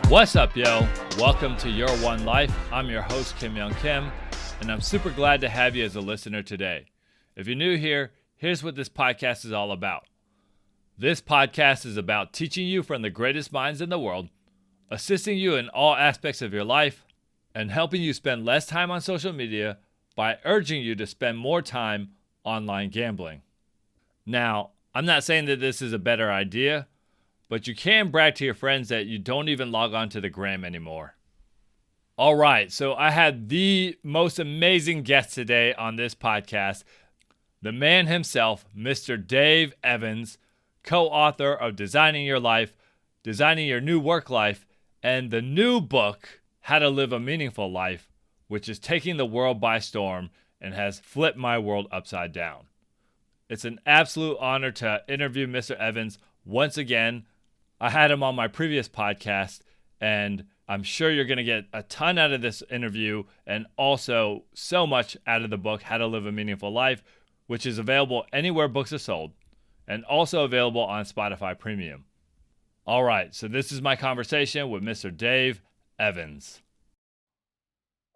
What's up, yo? Welcome to Your One Life. I'm your host, Kim Young Kim, and I'm super glad to have you as a listener today. If you're new here, here's what this podcast is all about. This podcast is about teaching you from the greatest minds in the world, assisting you in all aspects of your life, and helping you spend less time on social media by urging you to spend more time online gambling. Now, I'm not saying that this is a better idea, but you can brag to your friends that you don't even log on to the gram anymore. All right, so I had the most amazing guest today on this podcast, the man himself, Mr. Dave Evans, co-author of Designing Your Life, Designing Your New Work Life, and the new book, How to Live a Meaningful Life, which is taking the world by storm and has flipped my world upside down. It's an absolute honor to interview Mr. Evans once again. I had him on my previous podcast, and I'm sure you're going to get a ton out of this interview and also so much out of the book, How to Live a Meaningful Life, which is available anywhere books are sold and also available on Spotify Premium. All right, so this is my conversation with Mr. Dave Evans.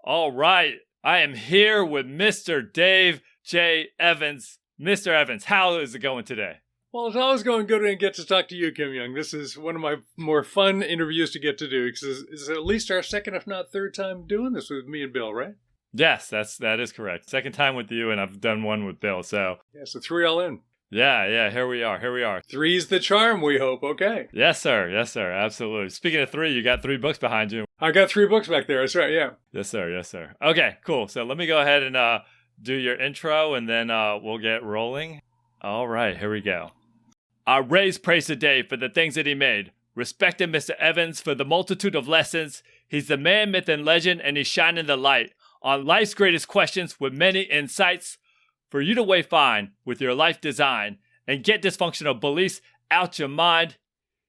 All right, I am here with Mr. Dave J. Evans. Mr. Evans, how is it going today? Well, it's always going good and get to talk to you, Kim Young. This is one of my more fun interviews to get to do because it's at least our second, if not third time doing this with me and Bill, right? Yes, that is correct. Second time with you, and I've done one with Bill, so. Yeah, so 3 all in. Yeah, here we are. 3's the charm, we hope, okay. Yes, sir, absolutely. Speaking of 3, you got 3 books behind you. I got 3 books back there, that's right, yeah. Yes, sir. Okay, cool. So let me go ahead and do your intro, and then we'll get rolling. All right, here we go. I raise praise today for the things that he made. Respecting Mr. Evans for the multitude of lessons. He's the man, myth, and legend, and he's shining the light on life's greatest questions with many insights for you to weigh fine with your life design and get dysfunctional beliefs out your mind.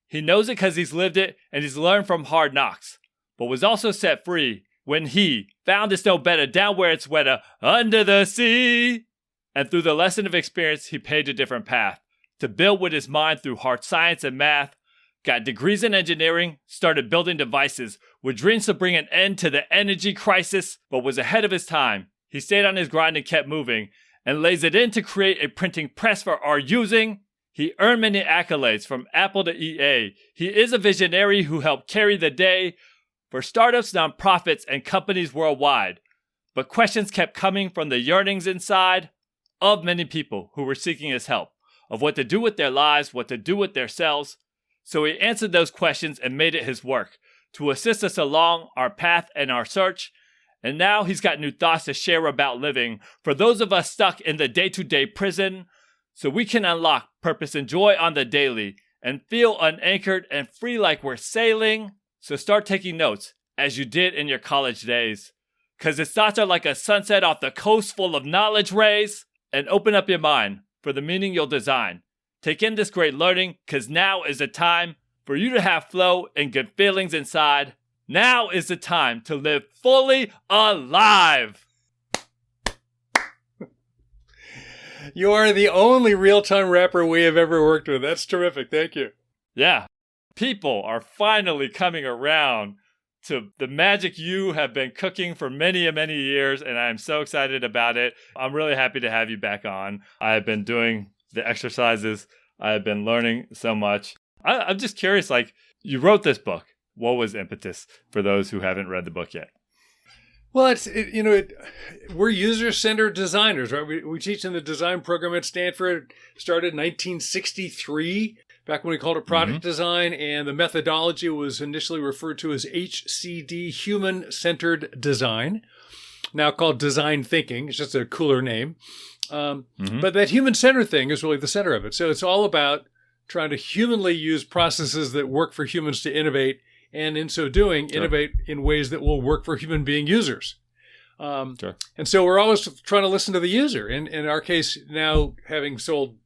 He knows it because he's lived it and he's learned from hard knocks, but was also set free when he found it's no better down where it's wetter under the sea. And through the lesson of experience, he paved a different path to build with his mind through hard science and math, got degrees in engineering, started building devices with dreams to bring an end to the energy crisis, but was ahead of his time. He stayed on his grind and kept moving, and lays it in to create a printing press for our using. He earned many accolades from Apple to EA. He is a visionary who helped carry the day for startups, nonprofits, and companies worldwide. But questions kept coming from the yearnings inside of many people who were seeking his help, of what to do with their lives, what to do with themselves. So he answered those questions and made it his work to assist us along our path and our search. And now he's got new thoughts to share about living for those of us stuck in the day-to-day prison, so we can unlock purpose and joy on the daily and feel unanchored and free like we're sailing. So start taking notes as you did in your college days, because his thoughts are like a sunset off the coast full of knowledge rays. And open up your mind for the meaning you'll design. Take in this great learning, because now is the time for you to have flow and good feelings inside. Now is the time to live fully alive. You are the only real-time rapper we have ever worked with. That's terrific. Thank you. Yeah. People are finally coming around to the magic you have been cooking for many years, and I'm so excited about it. I'm really happy to have you back on. I've been doing the exercises. I've been learning so much. I'm just curious, like, you wrote this book. What was impetus for those who haven't read the book yet? Well, we're user-centered designers, right? We teach in the design program at Stanford. Started in 1963. Back when we called it product design, and the methodology was initially referred to as HCD, human-centered design, now called design thinking. It's just a cooler name. But that human-centered thing is really the center of it. So it's all about trying to humanly use processes that work for humans to innovate, and in so doing, innovate in ways that will work for human being users. And so we're always trying to listen to the user. In our case, now having sold,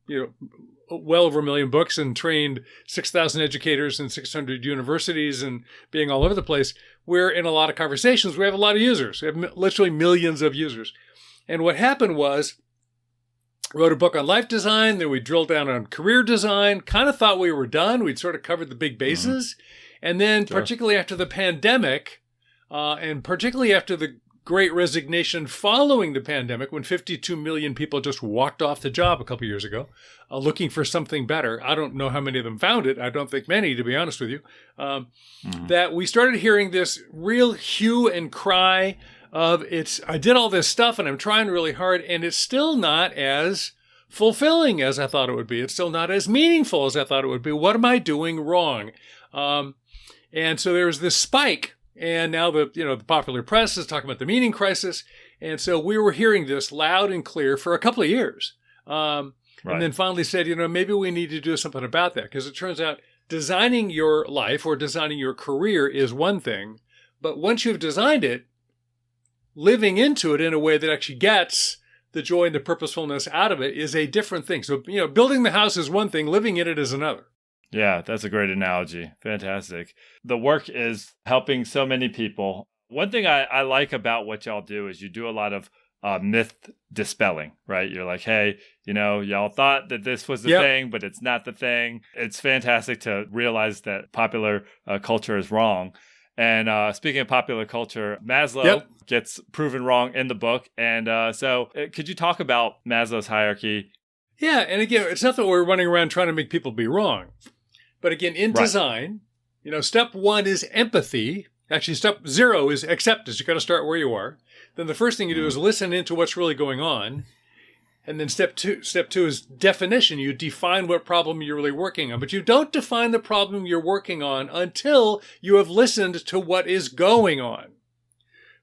well over 1 million books and trained 6,000 educators in 600 universities and being all over the place, we're in a lot of conversations. We have a lot of users. We have literally millions of users. And what happened was, wrote a book on life design, then we drilled down on career design, kind of thought we were done. We'd sort of covered the big bases. And then Sure. particularly after the pandemic, and particularly after the Great Resignation following the pandemic, when 52 million people just walked off the job a couple years ago, looking for something better. I don't know how many of them found it. I don't think many, to be honest with you. That we started hearing this real hue and cry of I did all this stuff and I'm trying really hard, and it's still not as fulfilling as I thought it would be. It's still not as meaningful as I thought it would be. What am I doing wrong? And so there was this spike. And now the popular press is talking about the meaning crisis. And so we were hearing this loud and clear for a couple of years. And then finally said, maybe we need to do something about that. Because it turns out designing your life or designing your career is one thing. But once you've designed it, living into it in a way that actually gets the joy and the purposefulness out of it is a different thing. So, building the house is one thing, living in it is another. Yeah, that's a great analogy. Fantastic. The work is helping so many people. One thing I like about what y'all do is you do a lot of myth dispelling, right? You're like, hey, y'all thought that this was the thing, but it's not the thing. It's fantastic to realize that popular culture is wrong. And speaking of popular culture, Maslow gets proven wrong in the book. And so could you talk about Maslow's hierarchy? Yeah, and again, it's not that we're running around trying to make people be wrong. But again, in design, step 1 is empathy. Actually, step 0 is acceptance. You got to start where you are. Then the first thing you do is listen into what's really going on. And then step two is definition. You define what problem you're really working on. But you don't define the problem you're working on until you have listened to what is going on.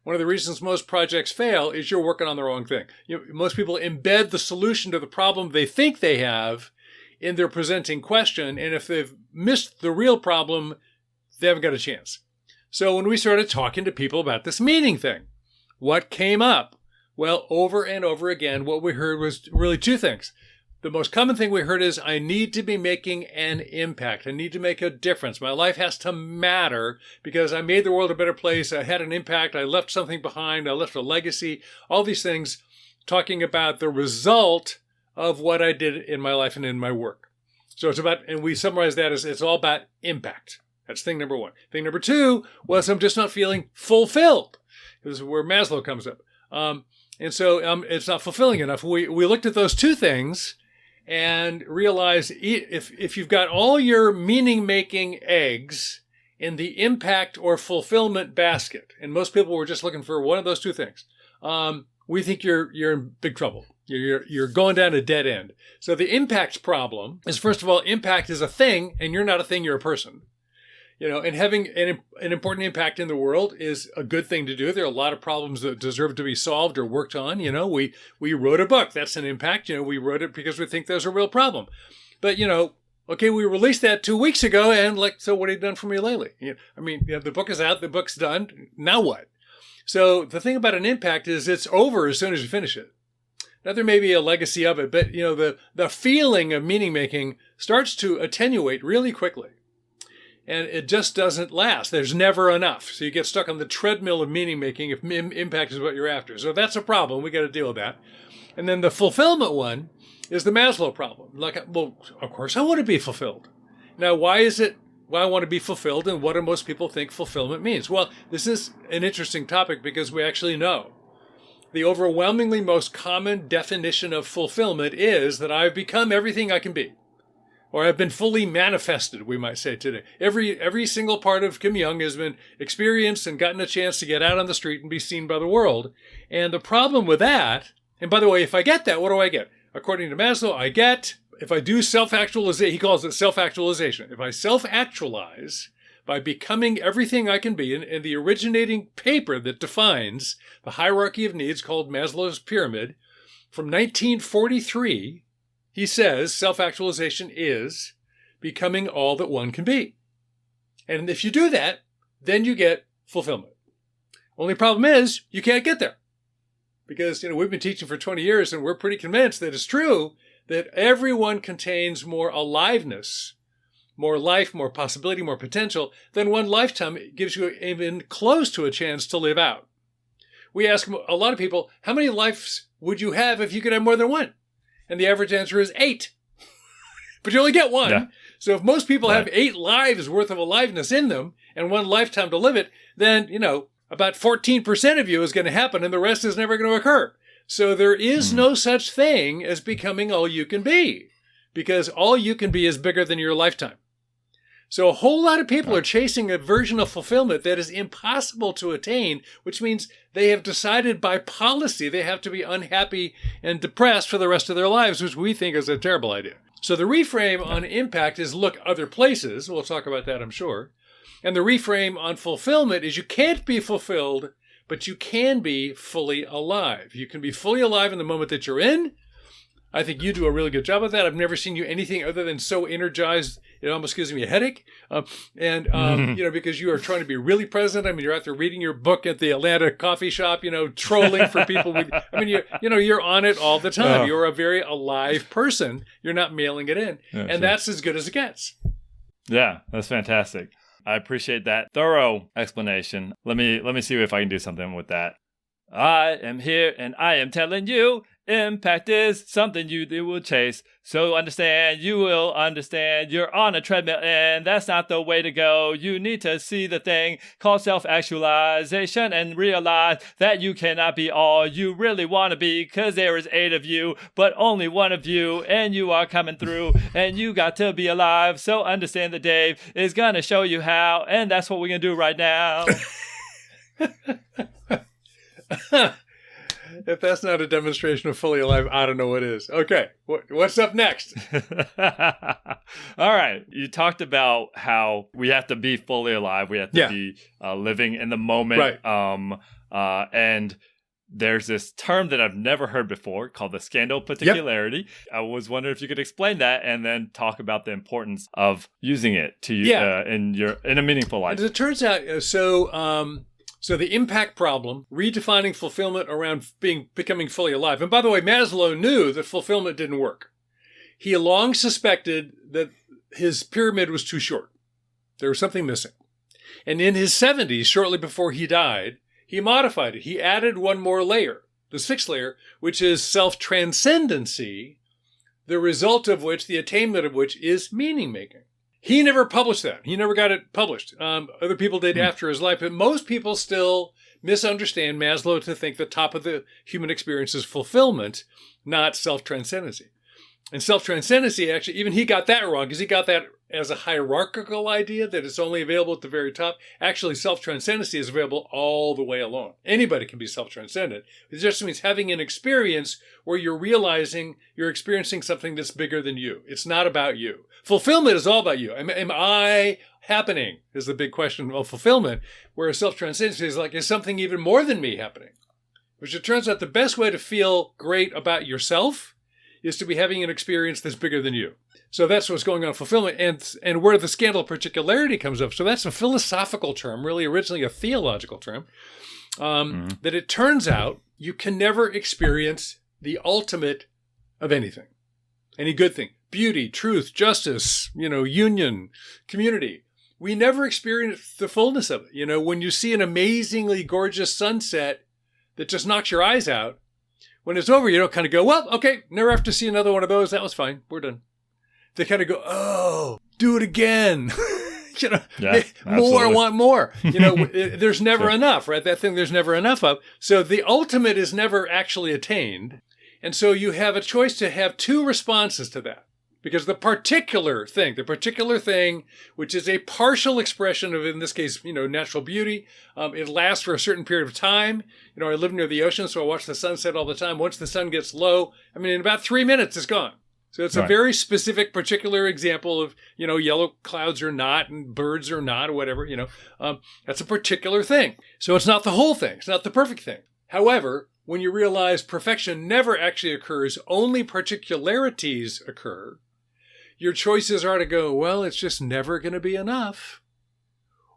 One of the reasons most projects fail is you're working on the wrong thing. Most people embed the solution to the problem they think they have in their presenting question, and if they've missed the real problem, they haven't got a chance. So when we started talking to people about this meaning thing, what came up? Well, over and over again, what we heard was really two things. The most common thing we heard is, I need to be making an impact. I need to make a difference. My life has to matter because I made the world a better place. I had an impact. I left something behind. I left a legacy. All these things talking about the result of what I did in my life and in my work. So it's about, and we summarize that as it's all about impact. That's thing number 1. Thing number 2 was, I'm just not feeling fulfilled. This is where Maslow comes up. And so it's not fulfilling enough. We looked at those two things and realized if you've got all your meaning-making eggs in the impact or fulfillment basket, and most people were just looking for one of those two things, we think you're in big trouble. You're going down a dead end. So the impact problem is, first of all, impact is a thing, and you're not a thing, you're a person. And having an important impact in the world is a good thing to do. There are a lot of problems that deserve to be solved or worked on. We wrote a book. That's an impact. We wrote it because we think there's a real problem. But, okay, we released that 2 weeks ago, and so what have you done for me lately? The book is out, the book's done. Now what? So the thing about an impact is it's over as soon as you finish it. Now, there may be a legacy of it, but, the feeling of meaning making starts to attenuate really quickly. And it just doesn't last. There's never enough. So you get stuck on the treadmill of meaning making if impact is what you're after. So that's a problem. We got to deal with that. And then the fulfillment one is the Maslow problem. Of course I want to be fulfilled. Now, why I want to be fulfilled, and what do most people think fulfillment means? Well, this is an interesting topic because we actually know. The overwhelmingly most common definition of fulfillment is that I've become everything I can be. Or I've been fully manifested, we might say today. Every single part of Kim Young has been experienced and gotten a chance to get out on the street and be seen by the world. And the problem with that, and by the way, if I get that, what do I get? According to Maslow, if I do self-actualization, he calls it self-actualization. If I self-actualize by becoming everything I can be, in the originating paper that defines the hierarchy of needs called Maslow's Pyramid, from 1943, he says self-actualization is becoming all that one can be. And if you do that, then you get fulfillment. Only problem is you can't get there. Because, we've been teaching for 20 years and we're pretty convinced that it's true that everyone contains more aliveness, more life, more possibility, more potential than one lifetime gives you even close to a chance to live out. We ask a lot of people, how many lives would you have if you could have more than one? And the average answer is 8. But you only get one. Yeah. So if most people Right. have 8 lives worth of aliveness in them and 1 lifetime to live it, then, about 14% of you is going to happen and the rest is never going to occur. So there is no such thing as becoming all you can be, because all you can be is bigger than your lifetime. So a whole lot of people are chasing a version of fulfillment that is impossible to attain, which means they have decided by policy they have to be unhappy and depressed for the rest of their lives, which we think is a terrible idea. So the reframe on impact is look other places. We'll talk about that, I'm sure. And the reframe on fulfillment is you can't be fulfilled, but you can be fully alive. You can be fully alive in the moment that you're in. I think you do a really good job of that. I've never seen you anything other than so energized, it almost gives me a headache. Because you are trying to be really present. I mean, you're out there reading your book at the Atlanta coffee shop, trolling for people. You're on it all the time. You're a very alive person. You're not mailing it in. Yeah, and sure. that's as good as it gets. Yeah, that's fantastic. I appreciate that thorough explanation. Let me see if I can do something with that. I am here and I am telling you, impact is something you will chase. So you will understand you're on a treadmill and that's not the way to go. You need to see the thing called self-actualization and realize that you cannot be all you really want to be, because there is 8 of you, but only 1 of you, and you are coming through and you got to be alive. So understand that Dave is going to show you how, and that's what we're going to do right now. If that's not a demonstration of fully alive, I don't know what is. Okay, what's up next? All right. You talked about how we have to be fully alive. We have to be living in the moment. Right. And there's this term that I've never heard before called the Scandal of Particularity. Yep. I was wondering if you could explain that and then talk about the importance of using it in a meaningful life. As it turns out, so the impact problem, redefining fulfillment around becoming fully alive. And by the way, Maslow knew that fulfillment didn't work. He long suspected that his pyramid was too short. There was something missing. And in his 70s, shortly before he died, he modified it. He added one more layer, the 6th layer, which is self-transcendency, the result of which, the attainment of which, is meaning-making. He never published that. He never got it published. Other people did after his life, but most people still misunderstand Maslow to think the top of the human experience is fulfillment, not self-transcendency. And self-transcendency, actually, even he got that wrong, because he got that as a hierarchical idea that it's only available at the very top. Actually, self-transcendency is available all the way along. Anybody can be self-transcendent. It just means having an experience where you're realizing you're experiencing something that's bigger than you. It's not about you. Fulfillment is all about you. Am I happening is the big question of fulfillment, whereas self-transcendency is something even more than me happening. Which it turns out the best way to feel great about yourself is to be having an experience that's bigger than you. So that's what's going on in fulfillment, and where the Scandal of Particularity comes up. So that's a philosophical term, really originally a theological term, that it turns out you can never experience the ultimate of anything, any good thing. Beauty, truth, justice, union, community. We never experience the fullness of it. When you see an amazingly gorgeous sunset that just knocks your eyes out, when it's over, you don't kind of go, well, okay, never have to see another one of those. That was fine. We're done. They kind of go, oh, do it again. More, I want more. There's never enough, right? That thing there's never enough of. So the ultimate is never actually attained. And so you have a choice to have 2 responses to that. Because the particular thing, which is a partial expression of, in this case, natural beauty, it lasts for a certain period of time. I live near the ocean, so I watch the sunset all the time. Once the sun gets low, in about 3 minutes, it's gone. So it's a very specific, particular example of, yellow clouds are not and birds are not or whatever, that's a particular thing. So it's not the whole thing. It's not the perfect thing. However, when you realize perfection never actually occurs, only particularities occur, your choices are to go, well, it's just never going to be enough.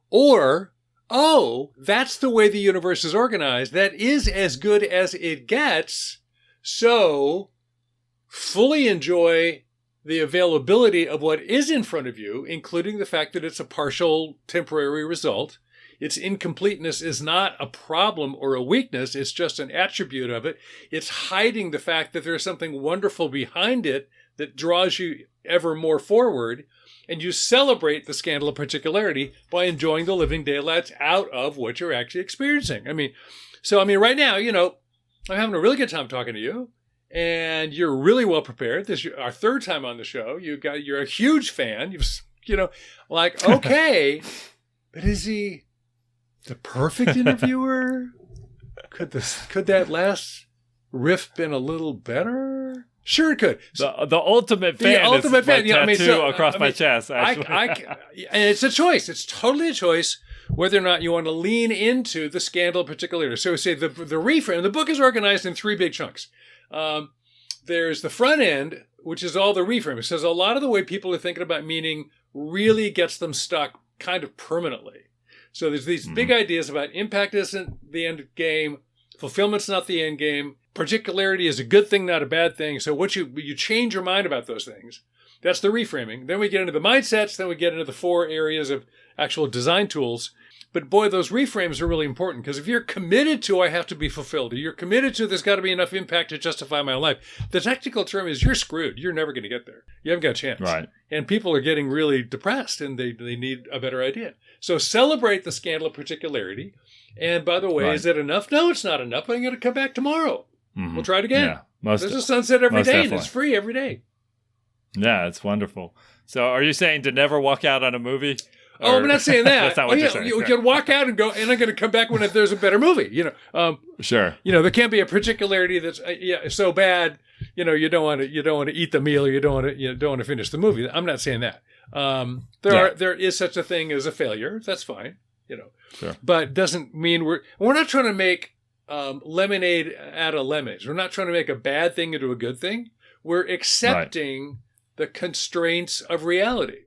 Or, oh, that's the way the universe is organized. That is as good as it gets. So fully enjoy the availability of what is in front of you, including the fact that it's a partial temporary result. Its incompleteness is not a problem or a weakness. It's just an attribute of it. It's hiding the fact that there's something wonderful behind it that draws you ever more forward. And you celebrate the scandal of particularity by enjoying the living daylights out of what you're actually experiencing. I mean, right now, I'm having a really good time talking to you, and you're really well prepared. This is our third time on the show. You're a huge fan. Okay, but is he the perfect interviewer? Could that last riff been a little better? Sure, it could. The ultimate fan. The ultimate fan. Tattoo across my chest. Actually, and it's a choice. It's totally a choice whether or not you want to lean into the scandal of particularity. So we say the reframe. The book is organized in 3 big chunks. There's the front end, which is all the reframe. It says a lot of the way people are thinking about meaning really gets them stuck kind of permanently. So there's these big ideas about impact isn't the end game, fulfillment's not the end game, particularity is a good thing, not a bad thing. So once you change your mind about those things, that's the reframing. Then we get into the mindsets, then we get into the 4 areas of actual design tools. But boy, those reframes are really important, because if you're committed to I have to be fulfilled, or you're committed to there's got to be enough impact to justify my life, the technical term is you're screwed. You're never going to get there. You haven't got a chance. Right. And people are getting really depressed, and they need a better idea. So celebrate the scandal of particularity. And by the way, Is it enough? No, it's not enough. I'm going to come back tomorrow. We'll try it again. Yeah, there's a sunset every day, definitely. and it's free every day. Yeah, it's wonderful. So are you saying to never walk out on a movie? Oh, I'm not saying that. That's not what you're saying. You can walk out and go, and I'm going to come back when there's a better movie. Sure. There can't be a particularity that's so bad. You don't want to eat the meal. You don't want to finish the movie. I'm not saying that. There is such a thing as a failure. That's fine. Sure. But doesn't mean we're not trying to make lemonade out of lemons. We're not trying to make a bad thing into a good thing. We're accepting the constraints of reality.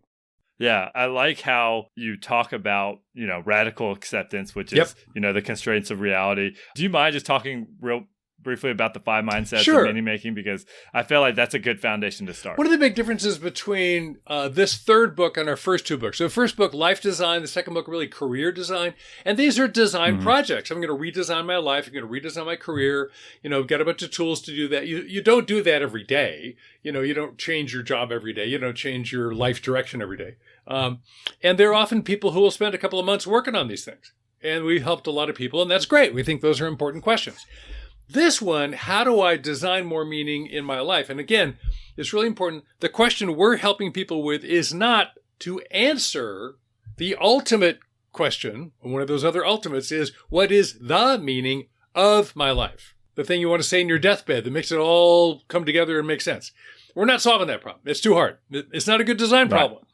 Yeah, I like how you talk about, radical acceptance, which is, the constraints of reality. Do you mind just talking real briefly about the 5 mindsets of meaning making? Because I feel like that's a good foundation to start. What are the big differences between this third book and our first 2 books? So the first book, life design. The second book, really career design. And these are design projects. I'm going to redesign my life. I'm going to redesign my career. I've got a bunch of tools to do that. You don't do that every day. You don't change your job every day. You don't change your life direction every day. And there are often people who will spend a couple of months working on these things. And we helped a lot of people, and that's great. We think those are important questions. This one, how do I design more meaning in my life? And again, it's really important. The question we're helping people with is not to answer the ultimate question. One of those other ultimates is, what is the meaning of my life? The thing you want to say in your deathbed that makes it all come together and make sense. We're not solving that problem. It's too hard. It's not a good design problem.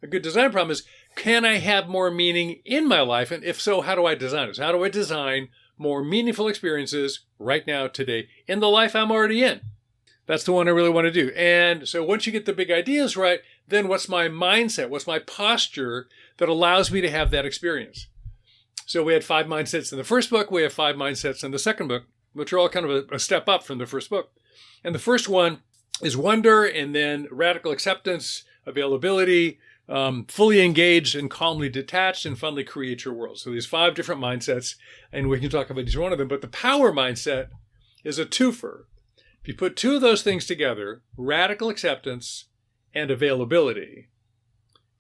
A good design problem is, can I have more meaning in my life? And if so, how do I design it? So how do I design more meaningful experiences right now, today, in the life I'm already in? That's the one I really want to do. And so once you get the big ideas right, then what's my mindset? What's my posture that allows me to have that experience? So we had 5 mindsets in the first book. We have 5 mindsets in the second book, which are all kind of a step up from the first book. And the first one is wonder, and then radical acceptance, availability, fully engaged and calmly detached, and finally create your world. So these 5 different mindsets, and we can talk about each one of them. But the power mindset is a twofer. If you put 2 of those things together, radical acceptance and availability,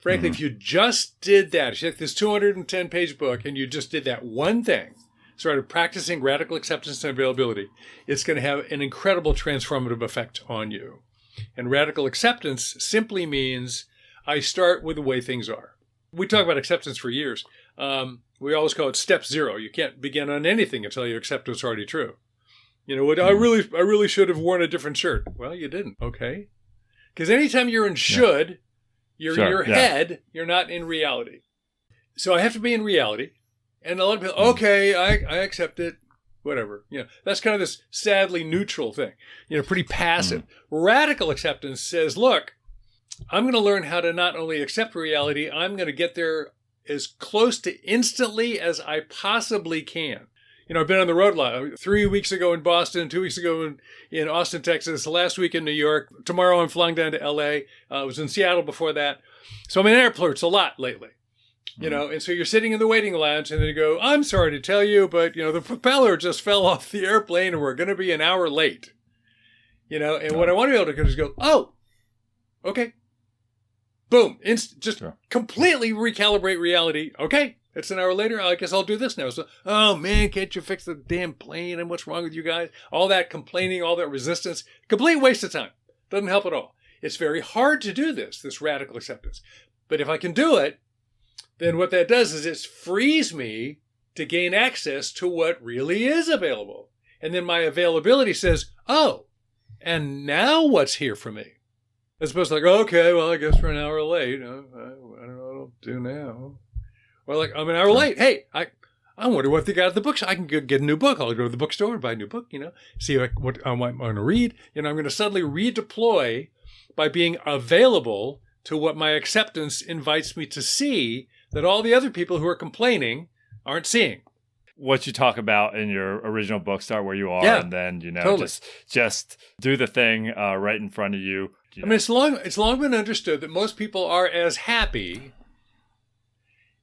frankly, if you just did that, if you took this 210-page book and you just did that one thing, started practicing radical acceptance and availability, it's going to have an incredible transformative effect on you. And radical acceptance simply means I start with the way things are. We talk about acceptance for years. We always call it step 0. You can't begin on anything until you accept what's already true. What? I really should have worn a different shirt. Well, you didn't. Okay. Because anytime you're in should, you're in your head, you're not in reality. So I have to be in reality. And a lot of people, okay, I accept it. Whatever. That's kind of this sadly neutral thing. Pretty passive. Radical acceptance says, look, I'm going to learn how to not only accept reality, I'm going to get there as close to instantly as I possibly can. I've been on the road a lot. 3 weeks ago in Boston, 2 weeks ago in Austin, Texas, last week in New York. Tomorrow I'm flying down to L.A. I was in Seattle before that. So I'm in airports a lot lately. And so you're sitting in the waiting lounge and then you go, I'm sorry to tell you, but, the propeller just fell off the airplane and we're going to be an hour late. And what I want to be able to do is go, oh, okay. Boom. Just completely recalibrate reality. Okay, it's an hour later. I guess I'll do this now. So, oh man, can't you fix the damn plane? And what's wrong with you guys? All that complaining, all that resistance, complete waste of time. Doesn't help at all. It's very hard to do this radical acceptance. But if I can do it, then what that does is it frees me to gain access to what really is available. And then my availability says, oh, and now what's here for me? As opposed to like, okay, well, I guess we're an hour late. I don't know what I'll do now. Well, like, I'm an hour late. Hey, I wonder what they got at the books. I can go get a new book. I'll go to the bookstore and buy a new book, see what I want to read. I'm going to suddenly redeploy by being available to what my acceptance invites me to see that all the other people who are complaining aren't seeing. What you talk about in your original book, Start Where You Are, and then, totally. just do the thing right in front of you. I mean, it's long been understood that most people are as happy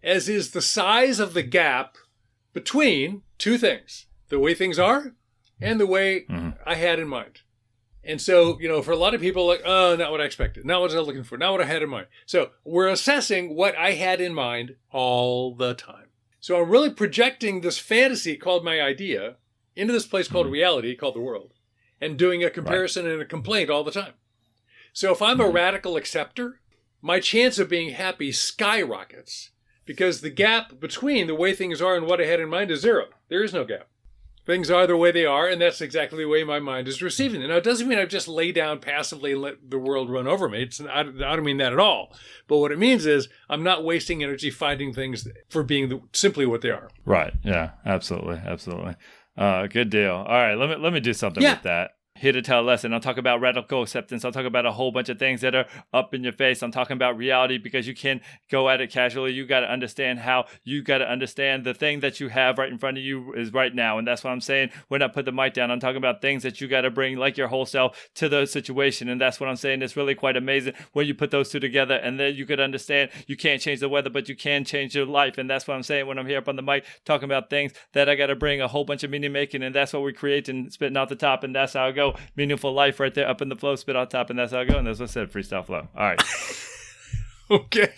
as is the size of the gap between two things, the way things are and the way I had in mind. And so, for a lot of people, like, oh, not what I expected, not what I was looking for, not what I had in mind. So we're assessing what I had in mind all the time. So I'm really projecting this fantasy called my idea into this place called reality, called the world, and doing a comparison and a complaint all the time. So if I'm a radical acceptor, my chance of being happy skyrockets because the gap between the way things are and what I had in mind is zero. There is no gap. Things are the way they are, and that's exactly the way my mind is receiving them. Now, it doesn't mean I just lay down passively and let the world run over me. I don't mean that at all. But what it means is I'm not wasting energy finding things for being simply what they are. Right. Yeah, absolutely. Good deal. All right, let me do something with that. Here to tell a lesson. I'll talk about radical acceptance. I'll talk about a whole bunch of things that are up in your face. I'm talking about reality because you can't go at it casually. You got to understand the thing that you have right in front of you is right now. And that's what I'm saying. When I put the mic down, I'm talking about things that you got to bring like your whole self to the situation. And that's what I'm saying. It's really quite amazing when you put those two together, and then you could understand you can't change the weather, but you can change your life. And that's what I'm saying when I'm here up on the mic talking about things that I got to bring a whole bunch of meaning making. And that's what we create and spitting out the top. And that's how I go. Meaningful life right there up in the flow, spit on top, and that's how I go. And that's what I said, freestyle flow. All right. Okay.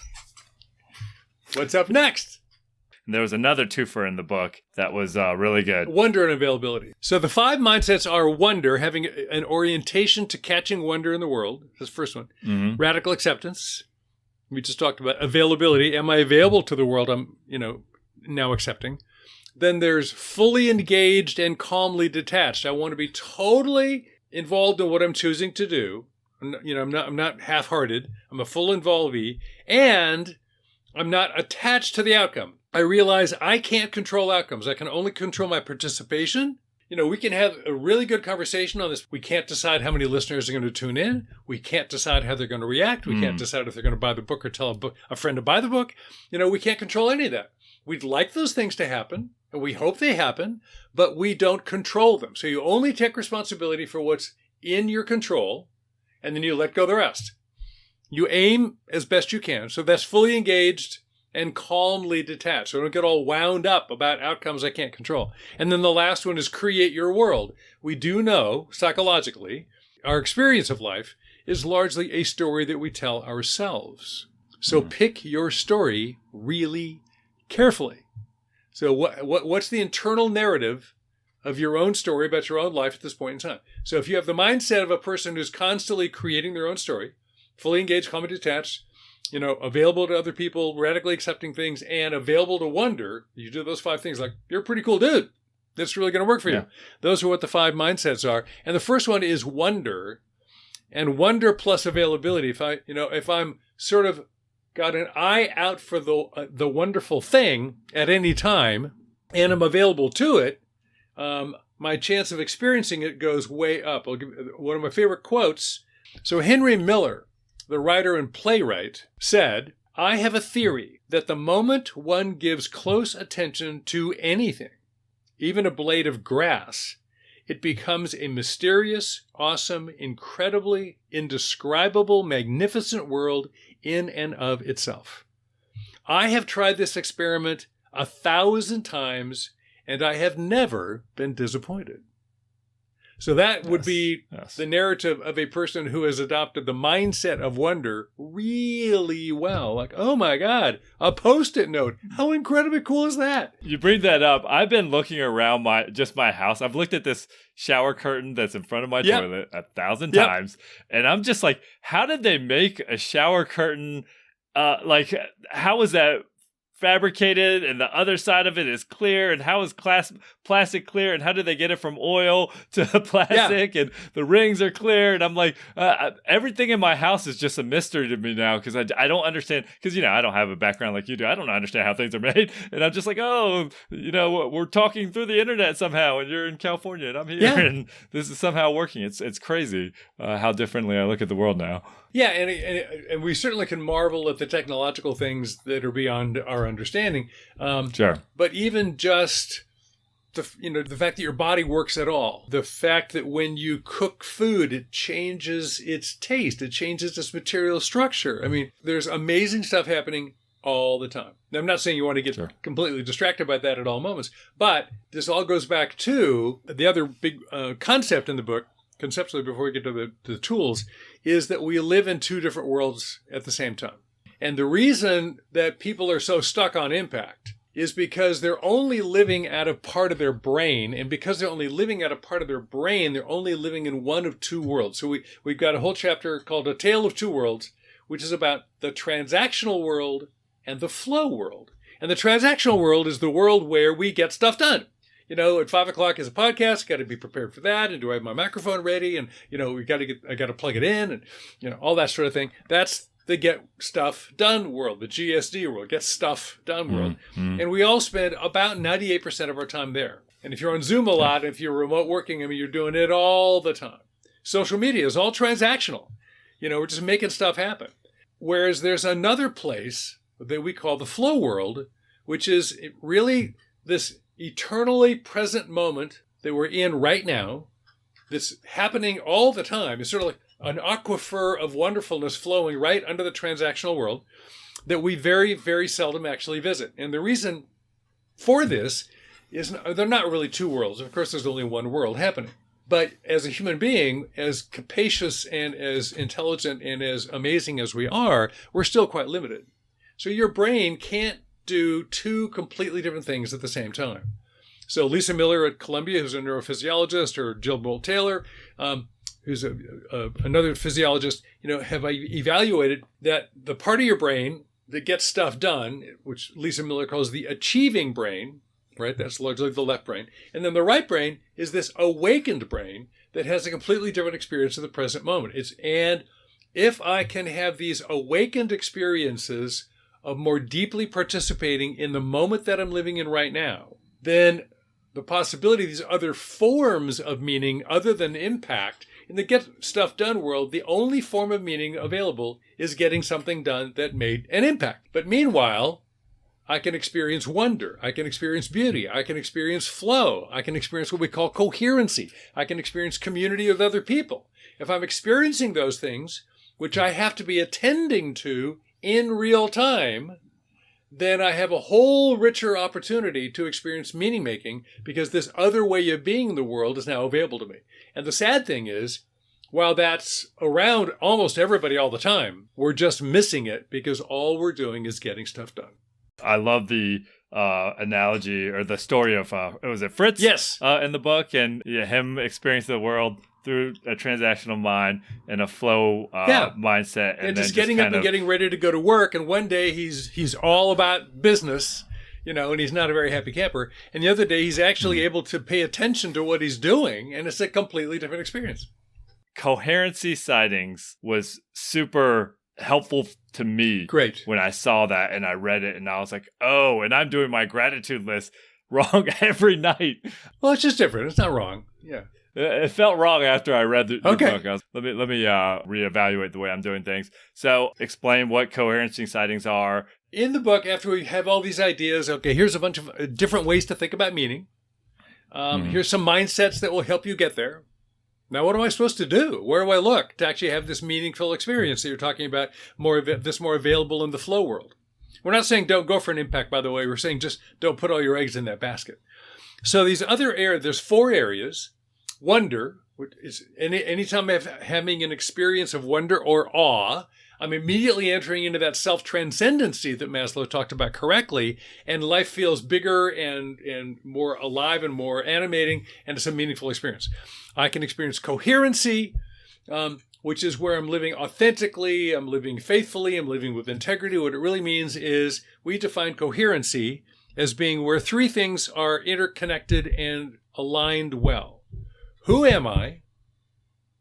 What's up next? And there was another twofer in the book that was really good. Wonder and availability. So the 5 mindsets are wonder, having an orientation to catching wonder in the world. That's the first one. Radical acceptance. We just talked about availability. Am I available to the world I'm, now accepting? Then there's fully engaged and calmly detached. I want to be totally involved in what I'm choosing to do. I'm not half-hearted. I'm a full involvee, and I'm not attached to the outcome. I realize I can't control outcomes. I can only control my participation. We can have a really good conversation on this. We can't decide how many listeners are going to tune in. We can't decide how they're going to react. We can't decide if they're going to buy the book or tell a friend to buy the book. We can't control any of that. We'd like those things to happen, and we hope they happen, but we don't control them. So you only take responsibility for what's in your control, and then you let go of the rest. You aim as best you can. So that's fully engaged and calmly detached. So don't get all wound up about outcomes I can't control. And then the last one is create your world. We do know, psychologically, our experience of life is largely a story that we tell ourselves. So pick your story really carefully. So what's the internal narrative of your own story about your own life at this point in time? So if you have the mindset of a person who's constantly creating their own story, fully engaged, calm and detached, available to other people, radically accepting things, and available to wonder, you do those 5 things, like, you're a pretty cool dude. That's really going to work for you. Those are what the 5 mindsets are. And the first one is wonder, and wonder plus availability. If I'm sort of got an eye out for the wonderful thing at any time, and I'm available to it, my chance of experiencing it goes way up. I'll give one of my favorite quotes. So Henry Miller, the writer and playwright, said, "I have a theory that the moment one gives close attention to anything, even a blade of grass, it becomes a mysterious, awesome, incredibly indescribable, magnificent world in and of itself. I have tried this experiment 1,000 times, and I have never been disappointed." So that would be Yes. the narrative of a person who has adopted the mindset of wonder really well. Like, oh my God, a Post-it note. How incredibly cool is that? You bring that up. I've been looking around my house. I've looked at this shower curtain that's in front of my Yep. toilet 1,000 Yep. times, and I'm just like, how did they make a shower curtain? Like, how is that fabricated, and the other side of it is clear, and how is plastic clear, and how did they get it from oil to plastic, and the rings are clear, and I'm like, everything in my house is just a mystery to me now, because I don't understand, because I don't have a background like you do. I don't understand how things are made, and I'm just like, oh, we're talking through the internet somehow, and you're in California and I'm here, and this is somehow working. It's crazy how differently I look at the world now. Yeah, and we certainly can marvel at the technological things that are beyond our understanding. Sure. But even just the fact that your body works at all, the fact that when you cook food, it changes its taste, it changes its material structure. I mean, there's amazing stuff happening all the time. Now, I'm not saying you want to get completely distracted by that at all moments, but this all goes back to the other big concept in the book, conceptually, before we get to the tools, is that we live in two different worlds at the same time. And the reason that people are so stuck on impact is because they're only living out of part of their brain. And because they're only living out of part of their brain, they're only living in one of two worlds. So we've got a whole chapter called A Tale of Two Worlds, which is about the transactional world and the flow world. And the transactional world is the world where we get stuff done. At 5 o'clock is a podcast. Got to be prepared for that. And do I have my microphone ready? And I got to plug it in, and all that sort of thing. That's the get stuff done world, the GSD world, get stuff done world. Mm-hmm. And we all spend about 98% of our time there. And if you're on Zoom a lot, if you're remote working, you're doing it all the time. Social media is all transactional. We're just making stuff happen. Whereas there's another place that we call the flow world, which is really this eternally present moment that we're in right now, that's happening all the time. It's sort of like an aquifer of wonderfulness flowing right under the transactional world that we very, very seldom actually visit. And the reason for this is they're not really two worlds. Of course, there's only one world happening. But as a human being, as capacious and as intelligent and as amazing as we are, we're still quite limited. So your brain can't do two completely different things at the same time. So Lisa Miller at Columbia, who's a neurophysiologist, or Jill Bolt-Taylor, who's another physiologist, have evaluated that the part of your brain that gets stuff done, which Lisa Miller calls the achieving brain, right? That's largely the left brain. And then the right brain is this awakened brain that has a completely different experience of the present moment. And if I can have these awakened experiences of more deeply participating in the moment that I'm living in right now, then the possibility of these other forms of meaning other than impact, in the get stuff done world, the only form of meaning available is getting something done that made an impact. But meanwhile, I can experience wonder. I can experience beauty. I can experience flow. I can experience what we call coherency. I can experience community with other people. If I'm experiencing those things, which I have to be attending to in real time, then I have a whole richer opportunity to experience meaning making, because this other way of being in the world is now available to me. And the sad thing is, while that's around almost everybody all the time, we're just missing it because all we're doing is getting stuff done. I love the analogy or the story of, was it Fritz? Yes. In the book, and him experiencing the world through a transactional mind and a flow mindset. And just getting up and getting ready to go to work. And one day he's all about business, and he's not a very happy camper. And the other day he's actually able to pay attention to what he's doing. And it's a completely different experience. Coherency sightings was super helpful to me. Great. When I saw that and I read it, and I was like, oh, and I'm doing my gratitude list wrong every night. Well, it's just different. It's not wrong. Yeah. It felt wrong after I read the book. Let me reevaluate the way I'm doing things. So explain what coherency sightings are. In the book, after we have all these ideas, okay, here's a bunch of different ways to think about meaning. Here's some mindsets that will help you get there. Now, what am I supposed to do? Where do I look to actually have this meaningful experience that you're talking about, more available in the flow world? We're not saying don't go for an impact, by the way. We're saying just don't put all your eggs in that basket. So there's 4 areas: wonder, Anytime I'm having an experience of wonder or awe, I'm immediately entering into that self-transcendency that Maslow talked about correctly, and life feels bigger and more alive and more animating, and it's a meaningful experience. I can experience coherency, which is where I'm living authentically, I'm living faithfully, I'm living with integrity. What it really means is we define coherency as being where three things are interconnected and aligned well. Who am I?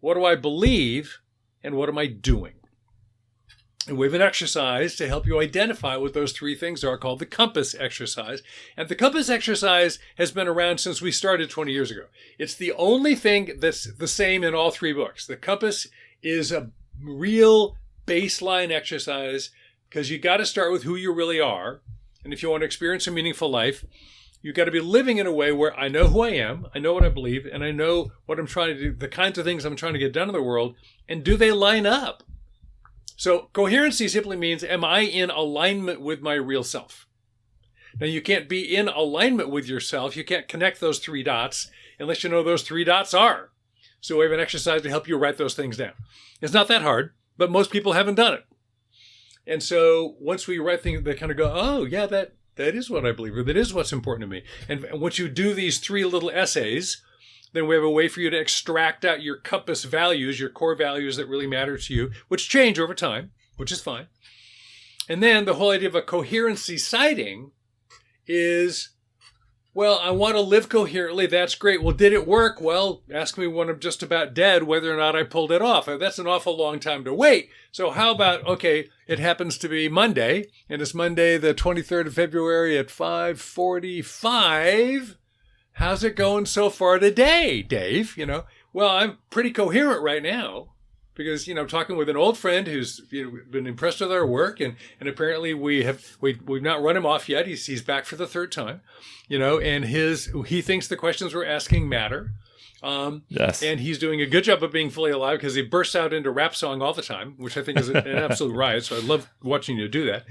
What do I believe? And what am I doing? And we have an exercise to help you identify what those three things are called the compass exercise. And the compass exercise has been around since we started 20 years ago. It's the only thing that's the same in all three books. The compass is a real baseline exercise because you got to start with who you really are. And if you want to experience a meaningful life, you've got to be living in a way where I know who I am, I know what I believe, and I know what I'm trying to do, the kinds of things I'm trying to get done in the world, and do they line up? So coherency simply means, am I in alignment with my real self? Now, you can't be in alignment with yourself. You can't connect those three dots unless you know those three dots are. So we have an exercise to help you write those things down. It's not that hard, but most people haven't done it. And so once we write things, they kind of go, oh, yeah, that is what I believe, or that is what's important to me. And once you do these three little essays, then we have a way for you to extract out your compass values, your core values that really matter to you, which change over time, which is fine. And then the whole idea of a coherency sighting is, well, I want to live coherently. That's great. Well, did it work? Well, ask me when I'm just about dead whether or not I pulled it off. That's an awful long time to wait. So how about, okay, it happens to be Monday, and it's Monday the 23rd of February at 5:45. How's it going so far today, Dave? Well, I'm pretty coherent right now because, I'm talking with an old friend who's been impressed with our work, and apparently we've not run him off yet. He's back for the third time, and he thinks the questions we're asking matter. Yes. And he's doing a good job of being fully alive because he bursts out into rap song all the time, which I think is an absolute riot. So I love watching you do that.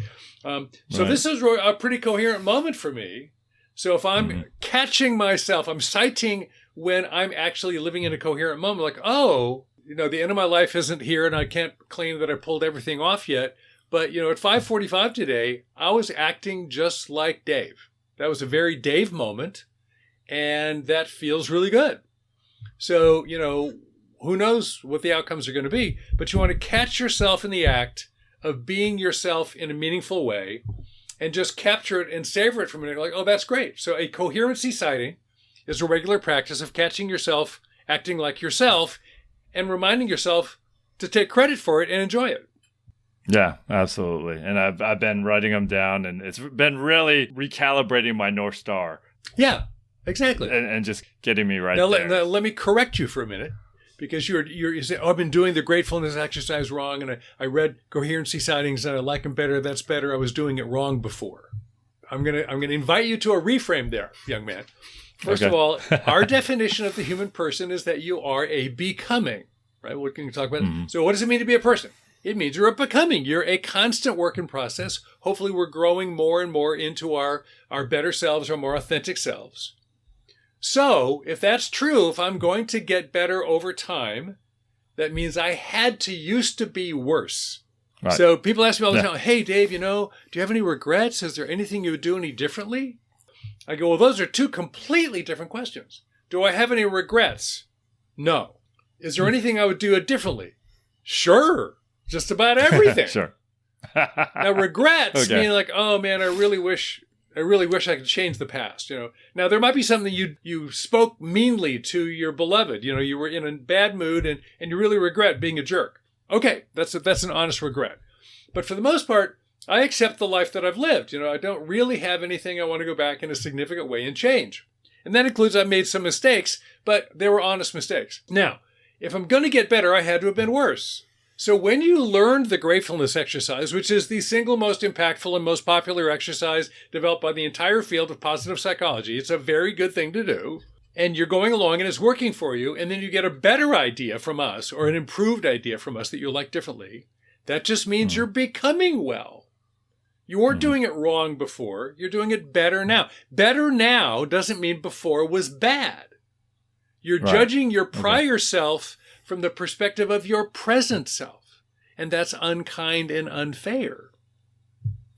So This is a pretty coherent moment for me. So if I'm catching myself, I'm sighting when I'm actually living in a coherent moment, like, oh, the end of my life isn't here and I can't claim that I pulled everything off yet. But, at 5:45 today, I was acting just like Dave. That was a very Dave moment, and that feels really good. So, who knows what the outcomes are going to be, but you want to catch yourself in the act of being yourself in a meaningful way and just capture it and savor it for a minute. Like, oh, that's great. So a coherency sighting is a regular practice of catching yourself, acting like yourself, and reminding yourself to take credit for it and enjoy it. Yeah, absolutely. And I've been writing them down, and it's been really recalibrating my North Star. Yeah, exactly. And just getting me right now, there. Now, let me correct you for a minute. Because you say, oh, I've been doing the gratefulness exercise wrong, and I read coherency sightings and I like them better. That's better. I was doing it wrong before. I'm gonna invite you to a reframe there, young man. First of all, our definition of the human person is that you are a becoming, right? What can you talk about? Mm-hmm. So what does it mean to be a person? It means you're a becoming. You're a constant work in process. Hopefully we're growing more and more into our better selves, our more authentic selves. So if that's true, if I'm going to get better over time, that means I had to used to be worse. Right. So people ask me all the time, hey, Dave, do you have any regrets? Is there anything you would do any differently? I go, well, those are two completely different questions. Do I have any regrets? No. Is there anything I would do differently? Sure. Just about everything. Sure. Now, regrets mean like, oh, man, I really wish I could change the past. Now there might be something you spoke meanly to your beloved. You were in a bad mood and you really regret being a jerk. Okay, that's an honest regret. But for the most part, I accept the life that I've lived. I don't really have anything I want to go back in a significant way and change. And that includes I've made some mistakes, but they were honest mistakes. Now, if I'm going to get better, I had to have been worse. So when you learned the gratefulness exercise, which is the single most impactful and most popular exercise developed by the entire field of positive psychology, it's a very good thing to do, and you're going along and it's working for you, and then you get a better idea from us or an improved idea from us that you like differently, that just means you're becoming well. You weren't doing it wrong before. You're doing it better now. Better now doesn't mean before was bad. You're judging your prior self from the perspective of your present self. And that's unkind and unfair.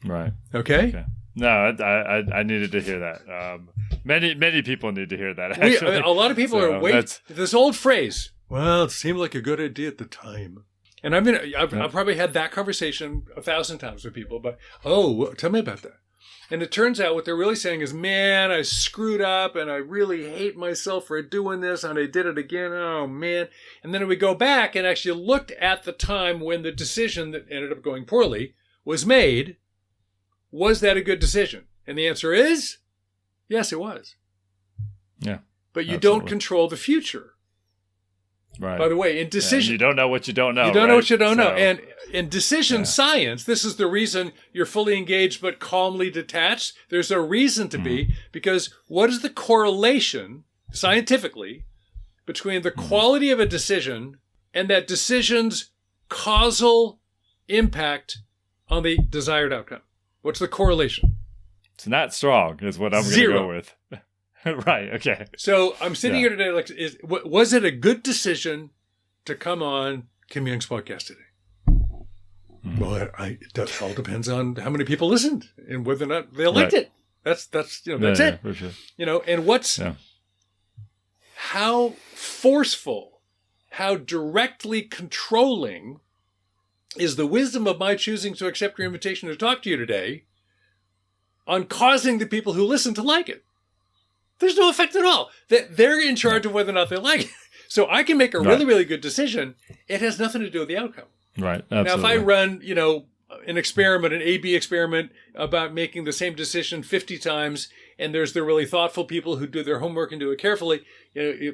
Right. Okay? No, I needed to hear that. Many people need to hear that, actually. A lot of people are waiting. This old phrase, well, it seemed like a good idea at the time. And I've probably had that conversation 1,000 times with people, but, tell me about that. And it turns out what they're really saying is, man, I screwed up and I really hate myself for doing this and I did it again. Oh, man. And then we go back and actually looked at the time when the decision that ended up going poorly was made. Was that a good decision? And the answer is, yes, it was. Yeah. But you don't control the future. Right. By the way, in decision... you don't know what you don't know. You don't know what you don't know. And in decision science, this is the reason you're fully engaged but calmly detached. There's a reason to be, because what is the correlation, scientifically, between the quality of a decision and that decision's causal impact on the desired outcome? What's the correlation? It's not strong, is what I'm going to go with. Right. Okay. So I'm sitting here today. Like, was it a good decision to come on Kim Young's podcast today? Well, it all depends on how many people listened and whether or not they liked it. That's it. For sure. And how forceful, how directly controlling is the wisdom of my choosing to accept your invitation to talk to you today on causing the people who listen to like it? There's no effect at all. They're in charge of whether or not they like it. So I can make a really, really good decision. It has nothing to do with the outcome. Right. Absolutely. Now, if I run, an experiment, an A/B experiment about making the same decision 50 times, and there's the really thoughtful people who do their homework and do it carefully,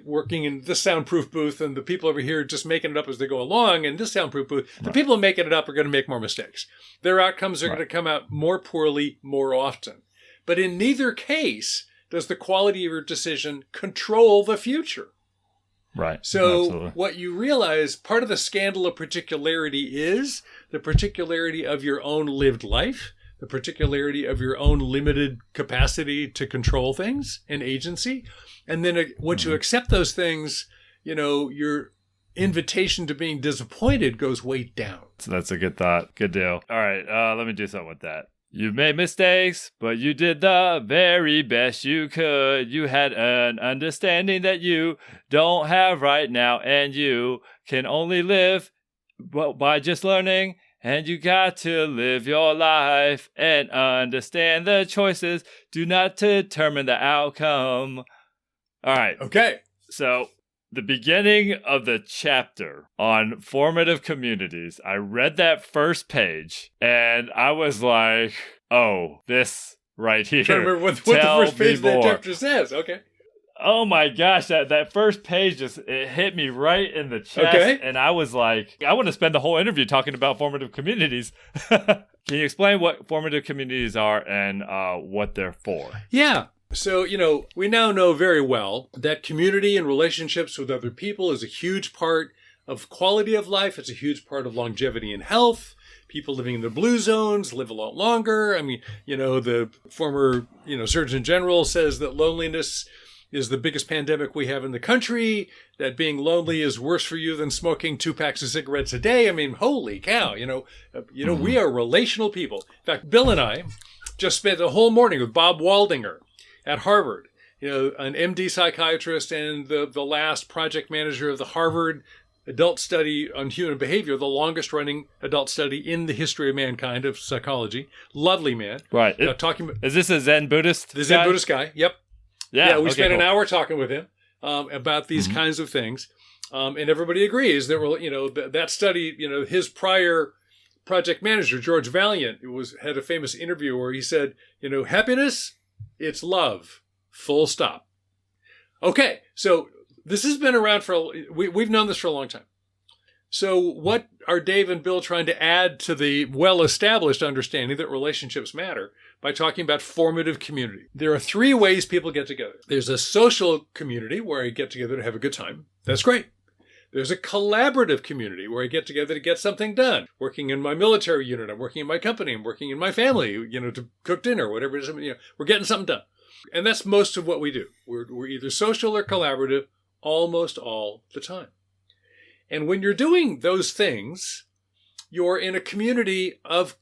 working in this soundproof booth, and the people over here just making it up as they go along in this soundproof booth, the people making it up are going to make more mistakes. Their outcomes are going to come out more poorly more often. But in neither case does the quality of your decision control the future. Right. So Absolutely. What you realize, part of the scandal of particularity is the particularity of your own lived life, the particularity of your own limited capacity to control things and agency. And then once you accept those things, your invitation to being disappointed goes way down. So that's a good thought. Good deal. All right. Let me do something with that. You've made mistakes, but you did the very best you could. You had an understanding that you don't have right now, and you can only live by just learning, and you got to live your life and understand the choices do not determine the outcome. All right. Okay. So the beginning of the chapter on formative communities, I read that first page and I was like, oh, this right here. I'm trying to remember what the first page of that chapter says. Okay. Oh my gosh, that first page it hit me right in the chest. Okay. And I was like, I want to spend the whole interview talking about formative communities. Can you explain what formative communities are and what they're for? Yeah. So, we now know very well that community and relationships with other people is a huge part of quality of life. It's a huge part of longevity and health. People living in the blue zones live a lot longer. I mean, the former, Surgeon General says that loneliness is the biggest pandemic we have in the country, that being lonely is worse for you than smoking 2 packs of cigarettes a day. I mean, holy cow, we are relational people. In fact, Bill and I just spent a whole morning with Bob Waldinger at Harvard, an MD psychiatrist and the last project manager of the Harvard adult study on human behavior, the longest running adult study in the history of mankind of psychology. Lovely man. Right. Is this a Zen Buddhist? The Zen Buddhist guy. Yep. Yeah. We spent an hour talking with him about these kinds of things. And everybody agrees that, that study, his prior project manager, George Valiant, had a famous interview where he said, happiness, it's love, full stop. Okay, so this has been around we've known this for a long time. So what are Dave and Bill trying to add to the well-established understanding that relationships matter by talking about formative community? There are 3 ways people get together. There's a social community where I get together to have a good time. That's great. There's a collaborative community where I get together to get something done. Working in my military unit, I'm working in my company, I'm working in my family, to cook dinner, whatever it is, we're getting something done. And that's most of what we do. We're either social or collaborative almost all the time. And when you're doing those things, you're in a community of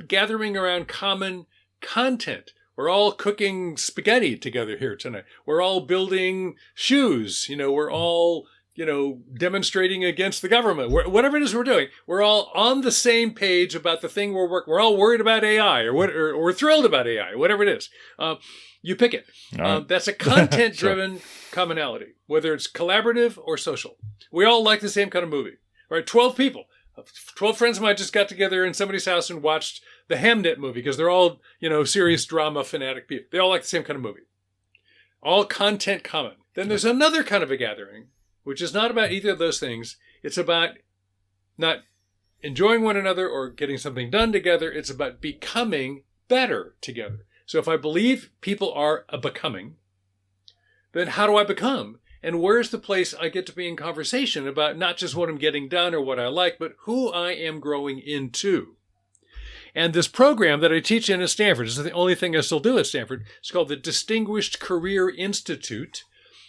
gathering around common content. We're all cooking spaghetti together here tonight. We're all building shoes. We're all, demonstrating against the government. Whatever it is we're doing, we're all on the same page about the thing we're all worried about AI or we're thrilled about AI, whatever it is. You pick it. Right. That's a content-driven commonality, whether it's collaborative or social. We all like the same kind of movie. Right? 12 people. 12 friends of mine just got together in somebody's house and watched the Hamnet movie because they're all, serious drama fanatic people. They all like the same kind of movie. All content common. Then there's another kind of a gathering, which is not about either of those things. It's about not enjoying one another or getting something done together. It's about becoming better together. So if I believe people are a becoming, then how do I become? And where's the place I get to be in conversation about not just what I'm getting done or what I like, but who I am growing into? And this program that I teach in at Stanford, this is the only thing I still do at Stanford. It's called the Distinguished Career Institute,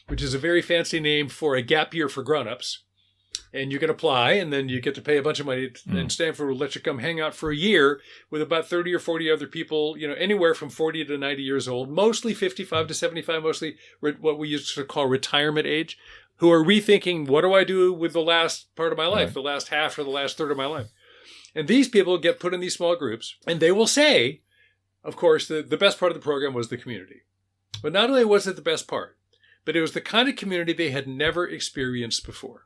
which is a very fancy name for a gap year for grown-ups. And you can apply, and then you get to pay a bunch of money, and Stanford will let you come hang out for a year with about 30 or 40 other people, anywhere from 40 to 90 years old, mostly 55 to 75, mostly what we used to call retirement age, who are rethinking, what do I do with the last part of my life, the last half or the last third of my life? And these people get put in these small groups, and they will say, of course, the best part of the program was the community. But not only was it the best part, but it was the kind of community they had never experienced before.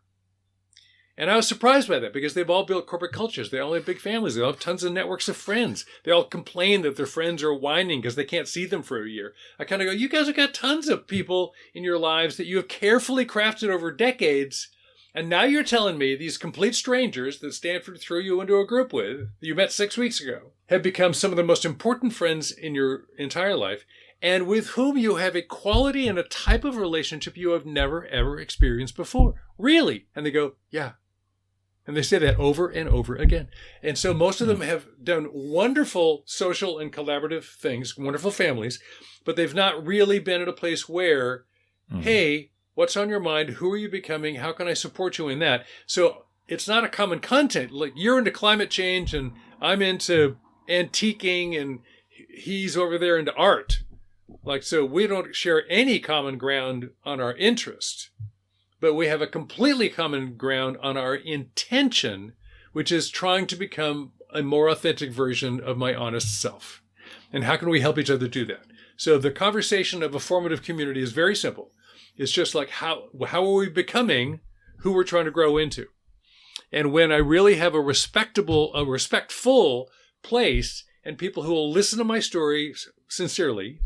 And I was surprised by that because they've all built corporate cultures. They all have big families. They all have tons of networks of friends. They all complain that their friends are whining because they can't see them for a year. I kind of go, you guys have got tons of people in your lives that you have carefully crafted over decades. And now you're telling me these complete strangers that Stanford threw you into a group with, that you met 6 weeks ago, have become some of the most important friends in your entire life, and with whom you have a quality and a type of relationship you have never, ever experienced before. Really? And they go, yeah. And they say that over and over again. And so most of them have done wonderful social and collaborative things, wonderful families, but they've not really been at a place where, hey, what's on your mind? Who are you becoming? How can I support you in that? So it's not a common content. Like you're into climate change and I'm into antiquing and he's over there into art. Like, so we don't share any common ground on our interest. But we have a completely common ground on our intention, which is trying to become a more authentic version of my honest self. And how can we help each other do that? So the conversation of a formative community is very simple. It's just like, how are we becoming who we're trying to grow into? And when I really have a respectful place and people who will listen to my story sincerely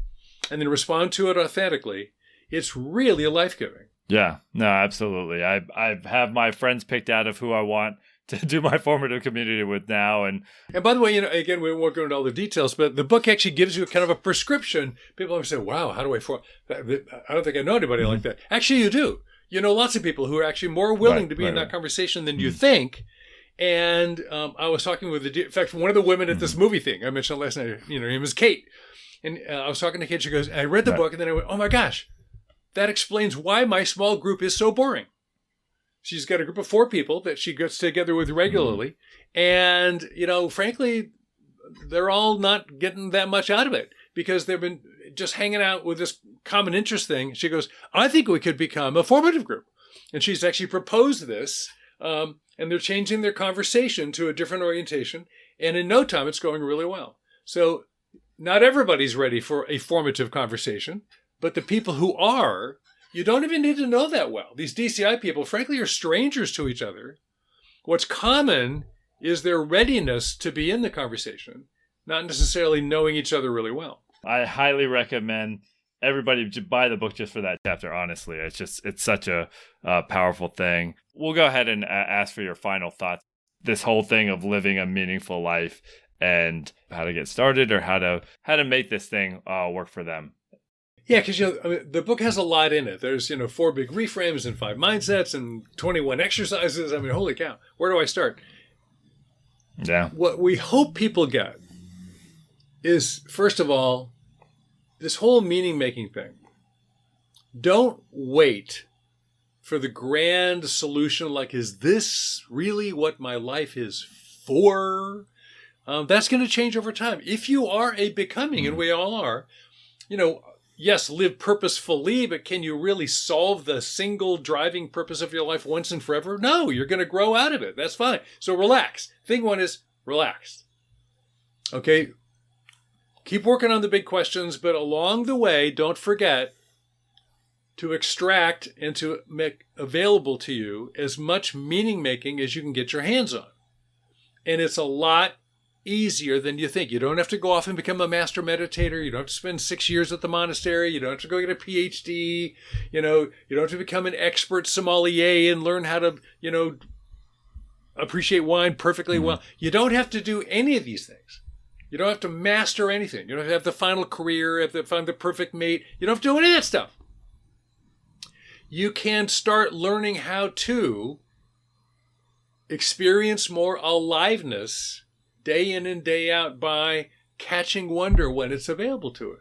and then respond to it authentically, it's really life-giving. Yeah, no, absolutely. I have my friends picked out of who I want to do my formative community with now. And by the way, again, we won't go into all the details, but the book actually gives you kind of a prescription. People always say, wow, how do I form? I don't think I know anybody like that. Actually, you do. You know lots of people who are actually more willing to be in that conversation than you think. And I was talking with, in fact, one of the women at this movie thing I mentioned last night, her name is Kate. And I was talking to Kate. She goes, I read the book and then I went, oh my gosh. That explains why my small group is so boring. She's got a group of 4 people that she gets together with regularly. And, frankly, they're all not getting that much out of it because they've been just hanging out with this common interest thing. She goes, I think we could become a formative group. And she's actually proposed this. And they're changing their conversation to a different orientation. And in no time, it's going really well. So not everybody's ready for a formative conversation. But the people who are, you don't even need to know that well. These DCI people, frankly, are strangers to each other. What's common is their readiness to be in the conversation, not necessarily knowing each other really well. I highly recommend everybody to buy the book just for that chapter, honestly. It's such a powerful thing. We'll go ahead and ask for your final thoughts. This whole thing of living a meaningful life and how to get started or how to make this thing work for them. Yeah, because the book has a lot in it. There's 4 big reframes and 5 mindsets and 21 exercises. I mean, holy cow! Where do I start? Yeah. What we hope people get is, first of all, this whole meaning-making thing. Don't wait for the grand solution, like, is this really what my life is for? That's going to change over time. If you are a becoming, and we all are, yes, live purposefully, but can you really solve the single driving purpose of your life once and forever? No, you're going to grow out of it. That's fine. So relax. Thing one is relax. Okay? Keep working on the big questions, but along the way, don't forget to extract and to make available to you as much meaning making as you can get your hands on. And it's a lot easier than you think. You don't have to go off and become a master meditator. You don't have to spend 6 years at the monastery. You don't have to go get a PhD. You don't have to become an expert sommelier and learn how to, appreciate wine perfectly well. You don't have to do any of these things. You don't have to master anything. You don't have to have the final career, have to find the perfect mate. You don't have to do any of that stuff. You can start learning how to experience more aliveness day in and day out by catching wonder when it's available to it.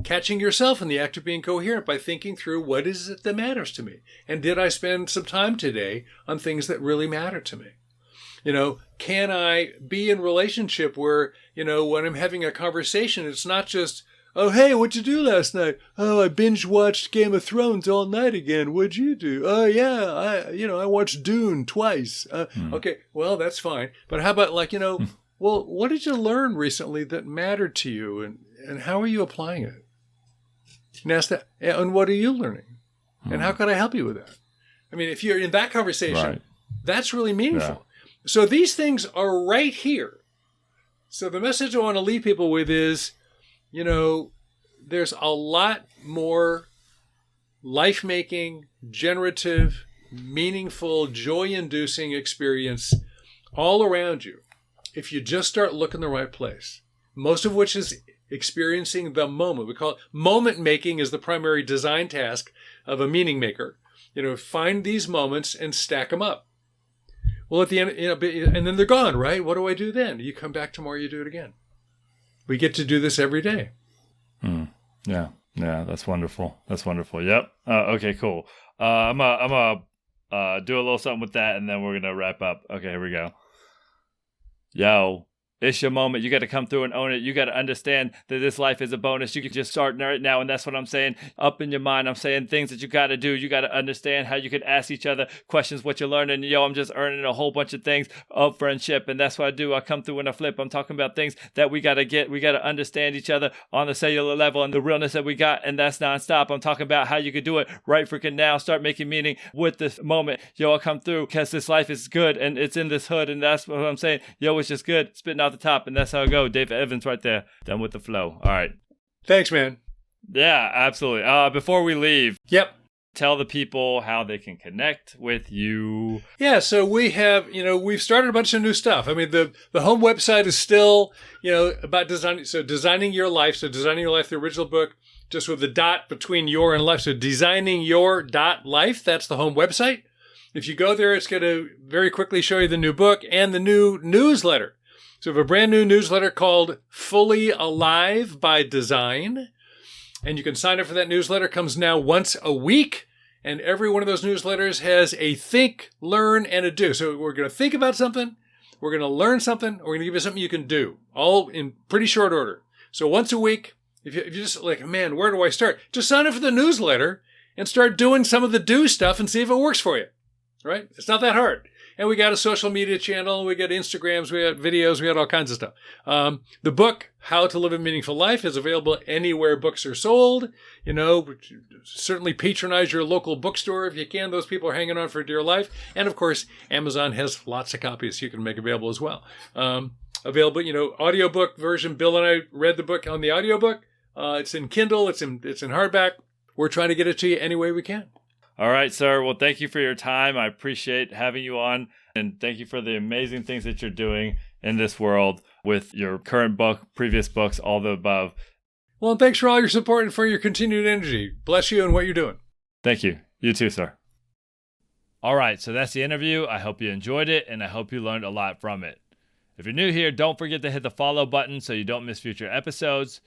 Catching yourself in the act of being coherent by thinking through, what is it that matters to me? And did I spend some time today on things that really matter to me? Can I be in relationship where, when I'm having a conversation, it's not just, oh, hey, what'd you do last night? Oh, I binge watched Game of Thrones all night again. What'd you do? Oh, yeah, I watched Dune twice. Okay, well, that's fine. But how about well, what did you learn recently that mattered to you, and how are you applying it? And ask that, and what are you learning? And how can I help you with that? I mean, if you're in that conversation, that's really meaningful. Yeah. So these things are right here. So the message I want to leave people with is, there's a lot more life-making, generative, meaningful, joy-inducing experience all around you if you just start looking the right place. Most of which is experiencing the moment. We call it moment making is the primary design task of a meaning maker. Find these moments and stack them up. Well, at the end, and then they're gone, right? What do I do then? You come back tomorrow, you do it again. We get to do this every day. Yeah, that's wonderful. Yep. Okay, cool. I'm gonna do a little something with that, and then we're gonna wrap up. Okay, here we go. Yo, it's your moment. You got to come through and own it. You got to understand that this life is a bonus. You can just start right now, and that's what I'm saying. Up in your mind, I'm saying things that you got to do. You got to understand how you can ask each other questions, what you're learning. Yo, I'm just earning a whole bunch of things of friendship, and that's what I do. I come through and I flip. I'm talking about things that we got to get. We got to understand each other on the cellular level and the realness that we got, and that's nonstop. I'm talking about how you could do it right freaking now. Start making meaning with this moment. Yo, I come through because this life is good, and it's in this hood, and that's what I'm saying. Yo, it's just good. Spitting out the top, and that's how it goes. Dave Evans right there. Done with the flow. All right. Thanks, man. Yeah, absolutely. Before we leave, tell the people how they can connect with you. Yeah, so we have, we've started a bunch of new stuff. I mean, the home website is still, about designing. So Designing Your Life. So Designing Your Life, the original book, just with the dot between your and life. So Designing Your .life, that's the home website. If you go there, it's going to very quickly show you the new book and the new newsletter. So we have a brand new newsletter called Fully Alive by Design. And you can sign up for that newsletter. It comes now once a week. And every one of those newsletters has a think, learn, and a do. So we're going to think about something. We're going to learn something. We're going to give you something you can do. All in pretty short order. So once a week, if you're just like, man, where do I start? Just sign up for the newsletter and start doing some of the do stuff and see if it works for you. Right? It's not that hard. And we got a social media channel. We got Instagrams. We got videos. We got all kinds of stuff. The book, How to Live a Meaningful Life, is available anywhere books are sold. Certainly patronize your local bookstore if you can. Those people are hanging on for dear life. And, of course, Amazon has lots of copies you can make available as well. Available, audiobook version. Bill and I read the book on the audiobook. It's in Kindle. It's in hardback. We're trying to get it to you any way we can. All right, sir. Well, thank you for your time. I appreciate having you on. And thank you for the amazing things that you're doing in this world with your current book, previous books, all the above. Well, and thanks for all your support and for your continued energy. Bless you and what you're doing. Thank you. You too, sir. All right, so that's the interview. I hope you enjoyed it, and I hope you learned a lot from it. If you're new here, don't forget to hit the follow button so you don't miss future episodes.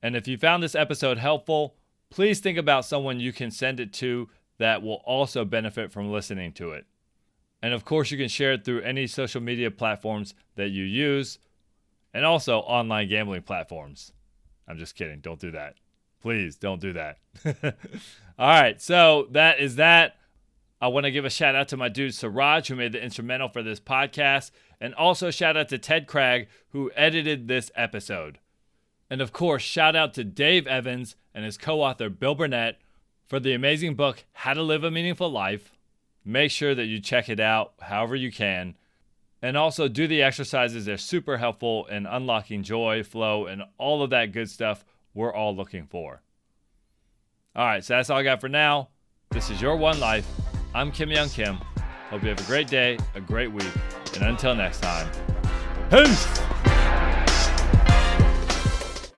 And if you found this episode helpful, please think about someone you can send it to that will also benefit from listening to it. And of course, you can share it through any social media platforms that you use, and also online gambling platforms. I'm just kidding. Don't do that. Please don't do that. All right, so that is that. I want to give a shout out to my dude Siraj, who made the instrumental for this podcast, and also shout out to Ted Craig, who edited this episode. And of course, shout out to Dave Evans and his co-author Bill Burnett for the amazing book, How to Live a Meaningful Life. Make sure that you check it out however you can. And also do the exercises. They're super helpful in unlocking joy, flow, and all of that good stuff we're all looking for. All right, so that's all I got for now. This is Your One Life. I'm Kim Young Kim. Hope you have a great day, a great week, and until next time, peace!